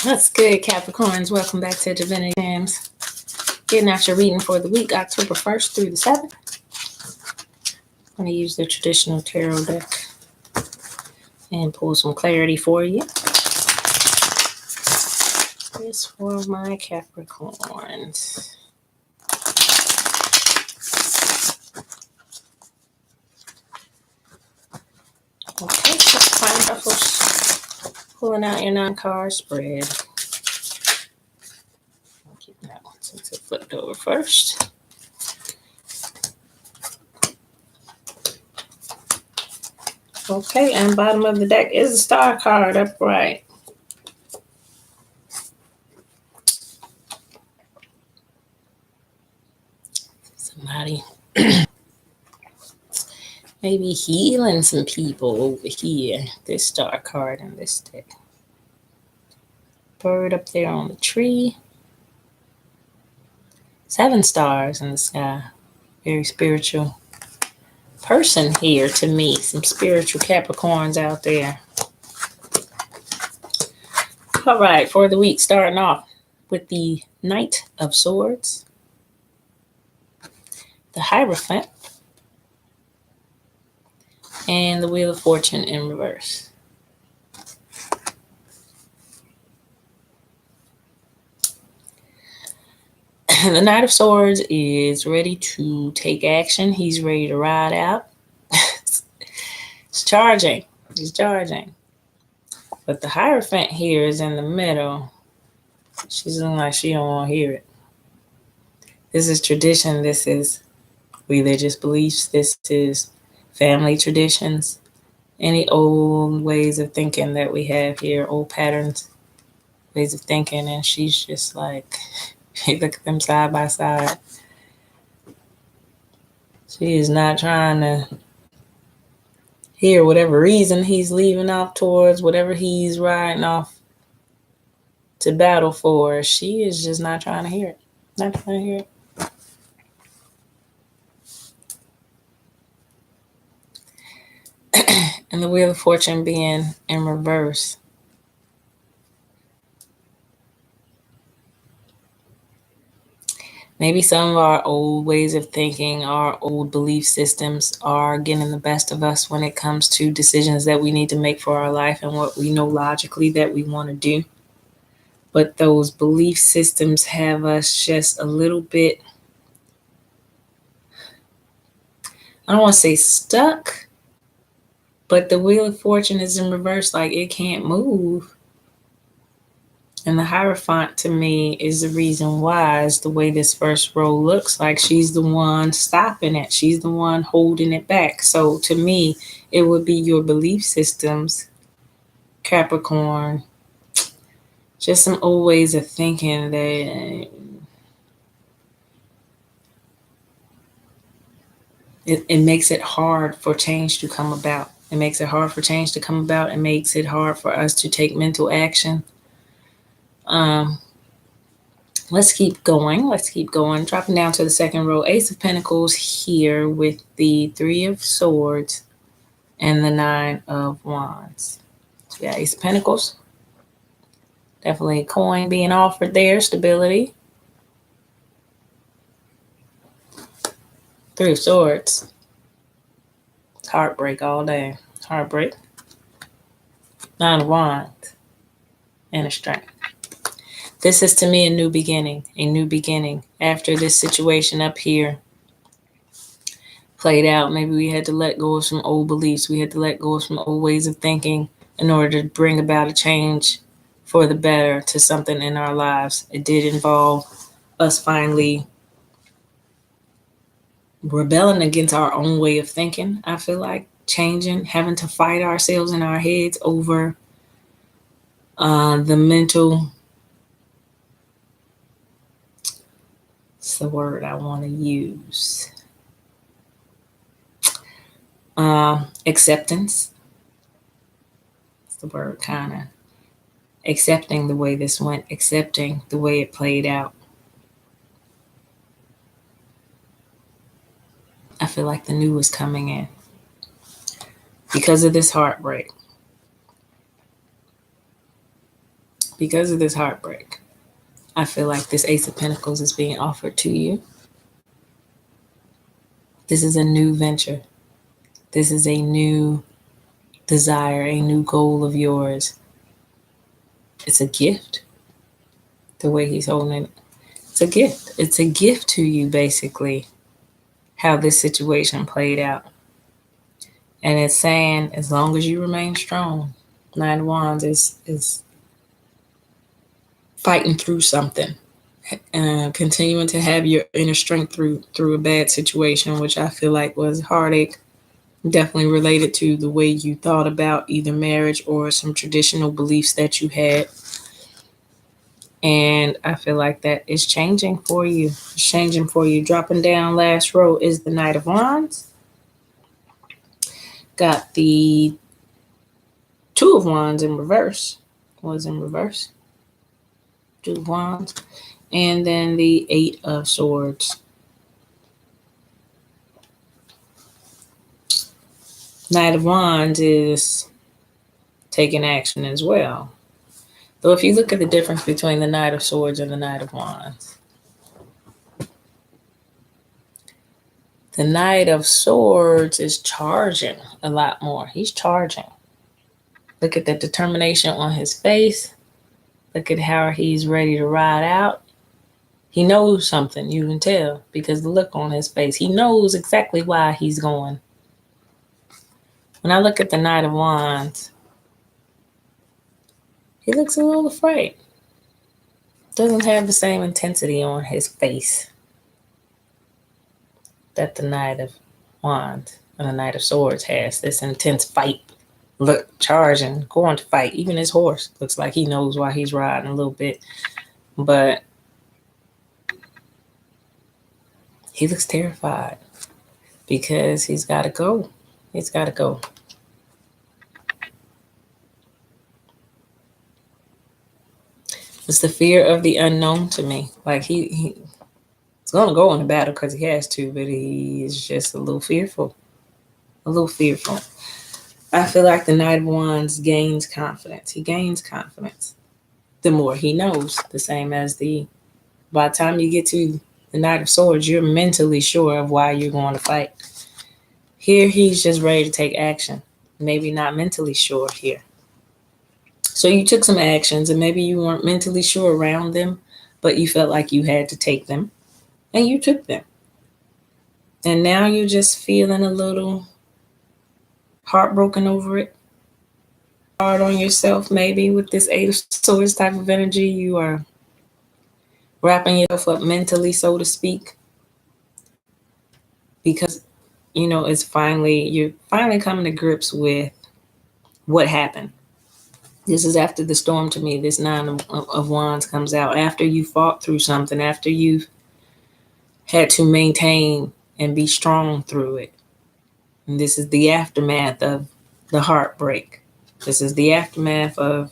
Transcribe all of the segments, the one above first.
That's good, Capricorns. Welcome back to Divinity Jams. Getting out your reading for the week, October 1st through the 7th. I'm going to use the traditional tarot deck and pull some clarity for you. This for my Capricorns. Okay, just fine shuffles. Pulling out your 9-card spread. I'll keep that one since it flipped over first. Okay, and bottom of the deck is a star card upright. Somebody maybe healing some people over here. This star card in this deck. Bird up there on the tree. 7 stars in the sky. Very spiritual person here to me. Some spiritual Capricorns out there. All right, for the week, starting off with the Knight of Swords, the Hierophant, and the Wheel of Fortune in reverse. The Knight of Swords is ready to take action. He's ready to ride out. He's charging. He's charging. But the Hierophant here is in the middle. She's looking like she don't want to hear it. This is tradition. This is religious beliefs. This is family traditions. Any old ways of thinking that we have here, old patterns, ways of thinking. And she's just like, you look at them side by side. She is not trying to hear whatever reason he's leaving off towards, whatever he's riding off to battle for. She is just not trying to hear it. Not trying to hear it. And the Wheel of Fortune being in reverse. Maybe some of our old ways of thinking, our old belief systems are getting the best of us when it comes to decisions that we need to make for our life and what we know logically that we want to do. But those belief systems have us just a little bit, I don't want to say stuck, but the Wheel of Fortune is in reverse, like it can't move. And the Hierophant to me is the reason why, is the way this first row looks like. She's the one stopping it. She's the one holding it back. So to me, it would be your belief systems, Capricorn. Just some old ways of thinking that it makes it hard for change to come about. It makes it hard for change to come about. It makes it hard for us to take mental action. Let's keep going. Dropping down to the second row. Ace of Pentacles here with the 3 of Swords and the 9 of Wands. So we got Ace of Pentacles. Definitely a coin being offered there. Stability. 3 of Swords. It's heartbreak all day. Heartbreak. 9 of Wands. And a strength. This is to me a new beginning. A new beginning. After this situation up here played out, maybe we had to let go of some old beliefs. We had to let go of some old ways of thinking in order to bring about a change for the better to something in our lives. It did involve us finally rebelling against our own way of thinking. I feel like changing, having to fight ourselves in our heads over the mental, what's the word I want to use? Acceptance. That's the word, kind of. Accepting the way this went, accepting the way it played out. I feel like the new is coming in because of this heartbreak. because of this heartbreak, I feel like this Ace of Pentacles is being offered to you. This is a new venture. This is a new desire, a new goal of yours. It's a gift. The way he's holding it, it's a gift. It's a gift to you, basically, how this situation played out. And it's saying, as long as you remain strong, Nine of Wands is fighting through something, continuing to have your inner strength through a bad situation, which I feel like was heartache, definitely related to the way you thought about either marriage or some traditional beliefs that you had. And I feel like that is changing for you. It's changing for you. Dropping down last row is the Knight of Wands. Got the Two of Wands in reverse. Was in reverse. Two of Wands. And then the Eight of Swords. Knight of Wands is taking action as well. So if you look at the difference between the Knight of Swords and the Knight of Wands, the Knight of Swords is charging a lot more. He's charging. Look at the determination on his face. Look at how he's ready to ride out. He knows something, you can tell, because the look on his face. He knows exactly why he's going. When I look at the Knight of Wands, he looks a little afraid. Doesn't have the same intensity on his face that the Knight of Wands and the Knight of Swords has. This intense fight. Look, charging, going to fight. Even his horse looks like he knows why he's riding a little bit. But he looks terrified because he's got to go. He's got to go. It's the fear of the unknown to me. Like he's going to go in the battle because he has to, but he is just a little fearful. A little fearful. I feel like the Knight of Wands gains confidence. He gains confidence the more he knows. The same as by the time you get to the Knight of Swords, you're mentally sure of why you're going to fight. Here, he's just ready to take action. Maybe not mentally sure here. So you took some actions and maybe you weren't mentally sure around them, but you felt like you had to take them and you took them. And now you're just feeling a little heartbroken over it. Hard on yourself, maybe with this Eight of Swords type of energy. You are wrapping yourself up mentally, so to speak, because you're finally coming to grips with what happened. This is after the storm to me. This Nine of Wands comes out after you fought through something, after you've had to maintain and be strong through it. And this is the aftermath of the heartbreak. This is the aftermath of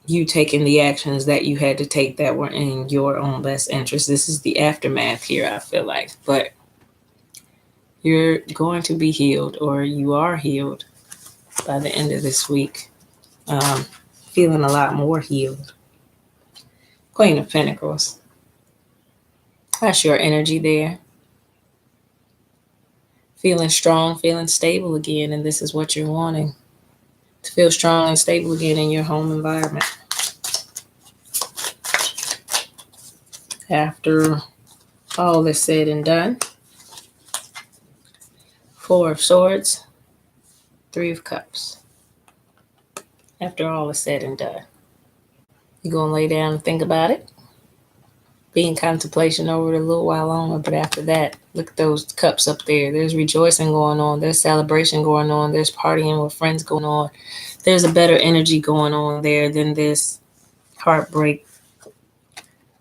you taking the actions that you had to take that were in your own best interest. This is the aftermath here, I feel like. But you're going to be healed, or you are healed by the end of this week. Feeling a lot more healed. Queen of Pentacles. That's your energy there. Feeling strong, feeling stable again, and this is what you're wanting. To feel strong and stable again in your home environment. After all is said and done, Four of Swords, Three of Cups. After all is said and done, you're going to lay down and think about it. Be in contemplation over it a little while longer, but after that, look at those cups up there. There's rejoicing going on. There's celebration going on. There's partying with friends going on. There's a better energy going on there than this heartbreak,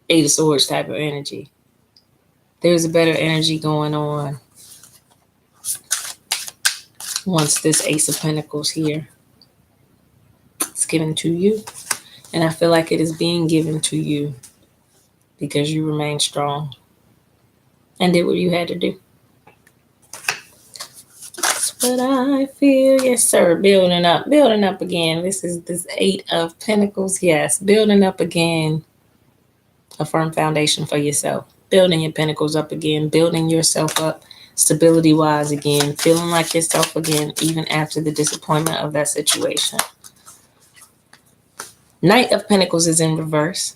Eight of Swords type of energy. There's a better energy going on once this Ace of Pentacles here is given to you. And I feel like it is being given to you because you remain strong and did what you had to do. But I feel, yes, sir, building up again. This is this 8 of Pentacles. Yes, building up again. A firm foundation for yourself. Building your pentacles up again. Building yourself up stability-wise again. Feeling like yourself again, even after the disappointment of that situation. Knight of Pentacles is in reverse.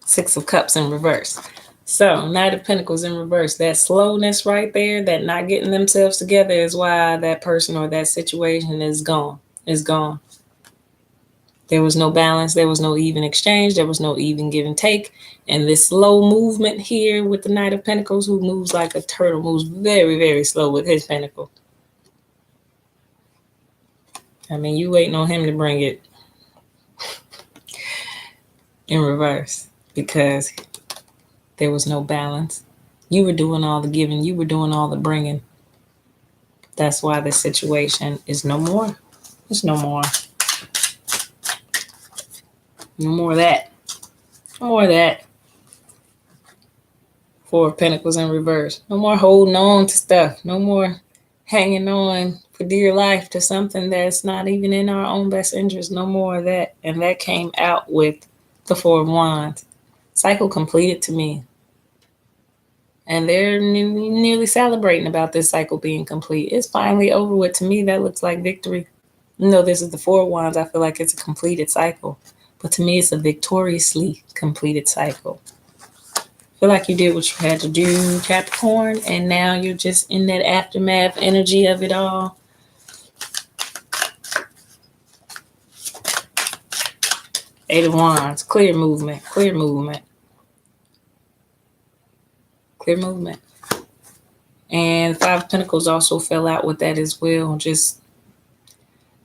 6 of Cups in reverse. So, Knight of Pentacles in reverse. That slowness right there, that not getting themselves together is why that person or that situation is gone. Is gone. There was no balance. There was no even exchange. There was no even give and take. And this slow movement here with the Knight of Pentacles, who moves like a turtle, moves very, very slow with his pentacle. I mean, you waiting on him to bring it in reverse because there was no balance. You were doing all the giving. You were doing all the bringing. That's why the situation is no more. There's no more. No more of that. No more of that. 4 of Pentacles in reverse. No more holding on to stuff. No more hanging on for dear life to something that's not even in our own best interest. No more of that. And that came out with the 4 of Wands. Cycle completed to me. And they're nearly celebrating about this cycle being complete. It's finally over with. To me, that looks like victory. This is the 4 of Wands. I feel like it's a completed cycle. But to me, it's a victoriously completed cycle. Feel like you did what you had to do, Capricorn, and now you're just in that aftermath energy of it all. Eight of Wands, clear movement, clear movement. Clear movement. And 5 of Pentacles also fell out with that as well. Just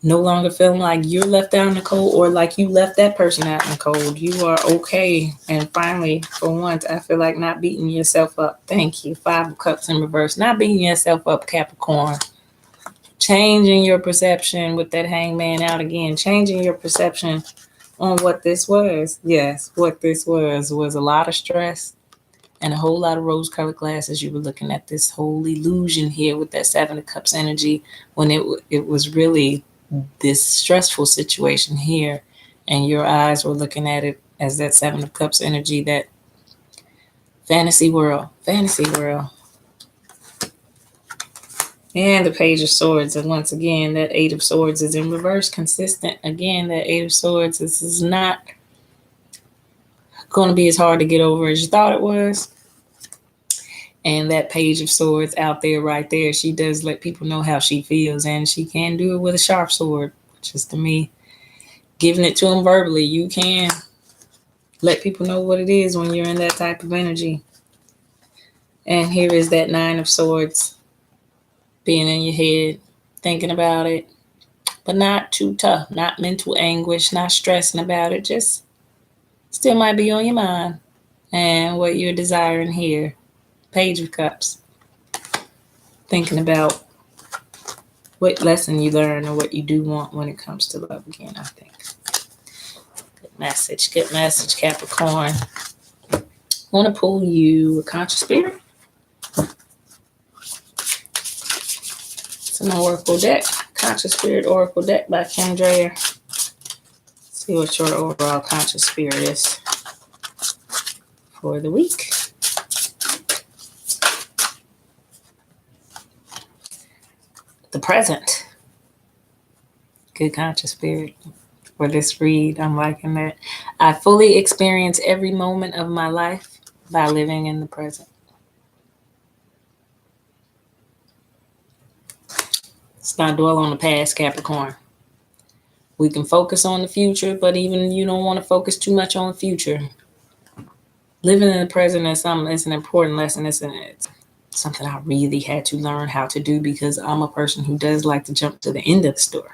no longer feeling like you're left out in the cold or like you left that person out in the cold. You are okay. And finally, for once, I feel like not beating yourself up. Thank you. 5 of Cups in reverse. Not beating yourself up, Capricorn. Changing your perception with that Hangman out again. Changing your perception on what this was. Yes, what this was a lot of stress and a whole lot of rose-colored glasses. You were looking at this whole illusion here with that 7 of Cups energy when it was really this stressful situation here, and your eyes were looking at it as that 7 of Cups energy, that fantasy world. And the Page of Swords, and once again, that 8 of Swords is in reverse, consistent. Again, that 8 of Swords, this is not going to be as hard to get over as you thought it was. And that Page of Swords out there, right there, she does let people know how she feels, and she can do it with a sharp sword, which is, to me, giving it to them verbally. You can let people know what it is when you're in that type of energy. And here is that 9 of Swords, being in your head, thinking about it, but not too tough, not mental anguish, not stressing about it, just still might be on your mind. And what you're desiring here, Page of Cups, thinking about what lesson you learn or what you do want when it comes to love again, I think. Good message, Capricorn. I want to pull you a conscious spirit. It's an oracle deck, conscious spirit oracle deck by Kim Dreyer. See what your overall conscious spirit is for the week. The present. Good conscious spirit for this read. I'm liking that. I fully experience every moment of my life by living in the present. Let's not dwell on the past, Capricorn. We can focus on the future, but even you don't want to focus too much on the future. Living in the present is something. It's an important lesson. It's something I really had to learn how to do because I'm a person who does like to jump to the end of the story.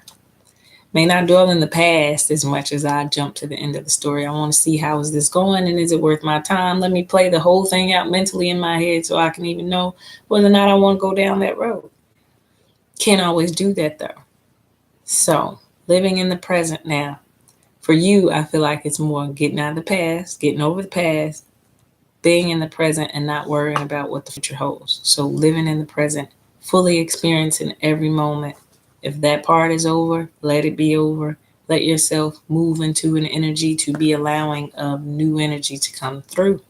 May not dwell in the past as much as I jump to the end of the story. I want to see how is this going and is it worth my time? Let me play the whole thing out mentally in my head so I can even know whether or not I want to go down that road. Can't always do that though. So living in the present now. For you, I feel like it's more getting out of the past, getting over the past, being in the present and not worrying about what the future holds. So living in the present fully experiencing every moment. If that part is over, let it be over. Let yourself move into an energy to be allowing of new energy to come through.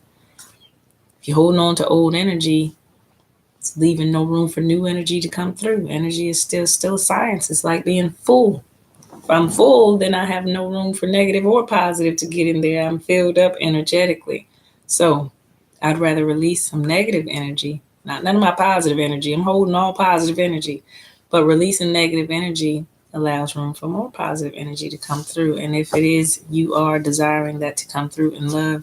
If you're holding on to old energy, it's leaving no room for new energy to come through. Energy is still science. It's like being full. If I'm full, then I have no room for negative or positive to get in there. I'm filled up energetically. So I'd rather release some negative energy, not none of my positive energy. I'm holding all positive energy, but releasing negative energy allows room for more positive energy to come through. And if it is you are desiring that to come through in love,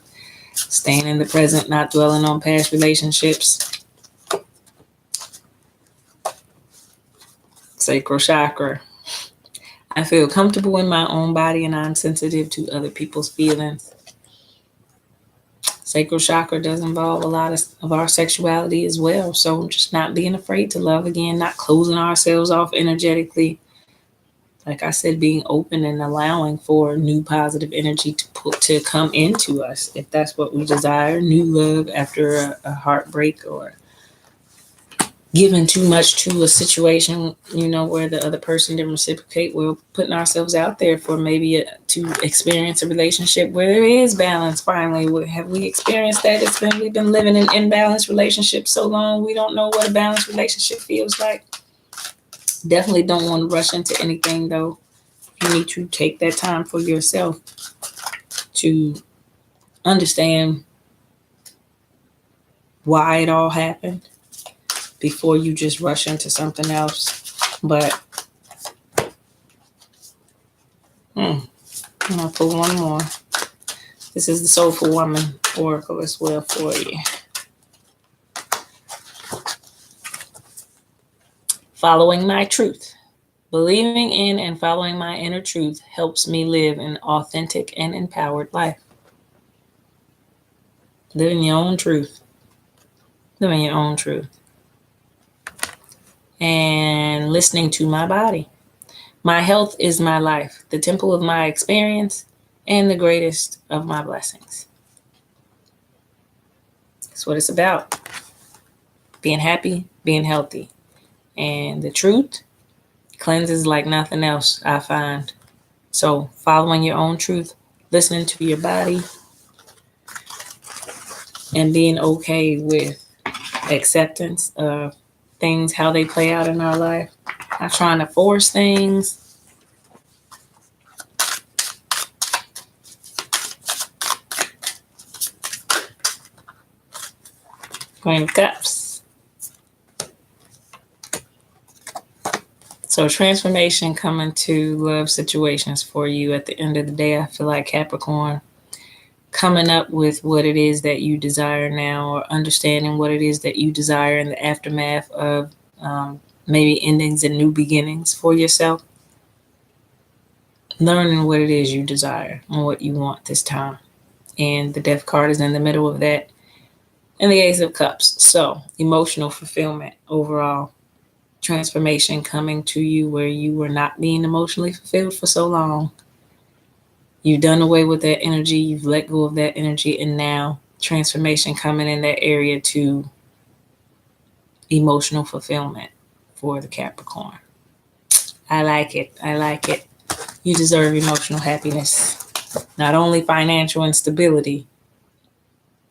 staying in the present, not dwelling on past relationships, sacral chakra. I feel comfortable in my own body and I'm sensitive to other people's feelings. Sacral chakra does involve a lot of our sexuality as well. So just not being afraid to love again, not closing ourselves off energetically. Like I said, being open and allowing for new positive energy to come into us if that's what we desire. New love after a heartbreak or giving too much to a situation, where the other person didn't reciprocate. We're putting ourselves out there for maybe to experience a relationship where there is balance. Finally, have we experienced that? We've been living in imbalanced relationships so long. We don't know what a balanced relationship feels like. Definitely don't want to rush into anything though. You need to take that time for yourself to understand why it all happened before you just rush into something else. But I'm going to pull one more. This is the Soulful Woman Oracle as well for you. Following my truth. Believing in and following my inner truth helps me live an authentic and empowered life. Living your own truth. Living your own truth. And listening to my body. My health is my life, the temple of my experience, and the greatest of my blessings. That's what it's about. Being happy, being healthy. And the truth cleanses like nothing else, I find. So following your own truth, listening to your body, and being okay with acceptance of things, how they play out in our life. Not trying to force things. Queen of Cups. So transformation coming to love situations for you at the end of the day. I feel like Capricorn coming up with what it is that you desire now, or understanding what it is that you desire in the aftermath of maybe endings and new beginnings for yourself. Learning what it is you desire and what you want this time. And the Death card is in the middle of that. And the Ace of Cups. So emotional fulfillment overall. Transformation coming to you where you were not being emotionally fulfilled for so long. You've done away with that energy. You've let go of that energy. And now transformation coming in that area to emotional fulfillment for the Capricorn. I like it. I like it. You deserve emotional happiness. Not only financial instability,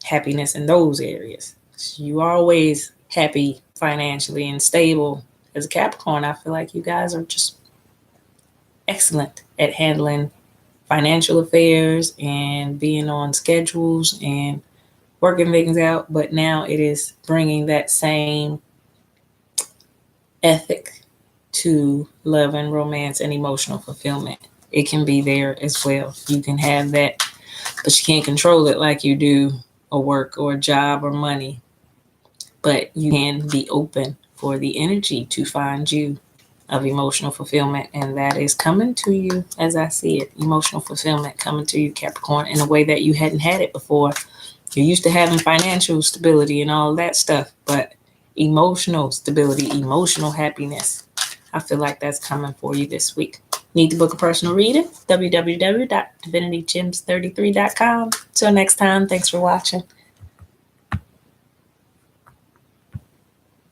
happiness in those areas. You are always happy financially and stable. As a Capricorn, I feel like you guys are just excellent at handling financial affairs and being on schedules and working things out. But now it is bringing that same ethic to love and romance and emotional fulfillment. It can be there as well. You can have that, but you can't control it like you do a work or a job or money. But you can be open for the energy to find you of emotional fulfillment. And that is coming to you as I see it. Emotional fulfillment coming to you, Capricorn, in a way that you hadn't had it before. You're used to having financial stability and all that stuff, but emotional stability, emotional happiness, I feel like that's coming for you this week. Need to book a personal reading? www.divinitygems33.com. Till next time, thanks for watching.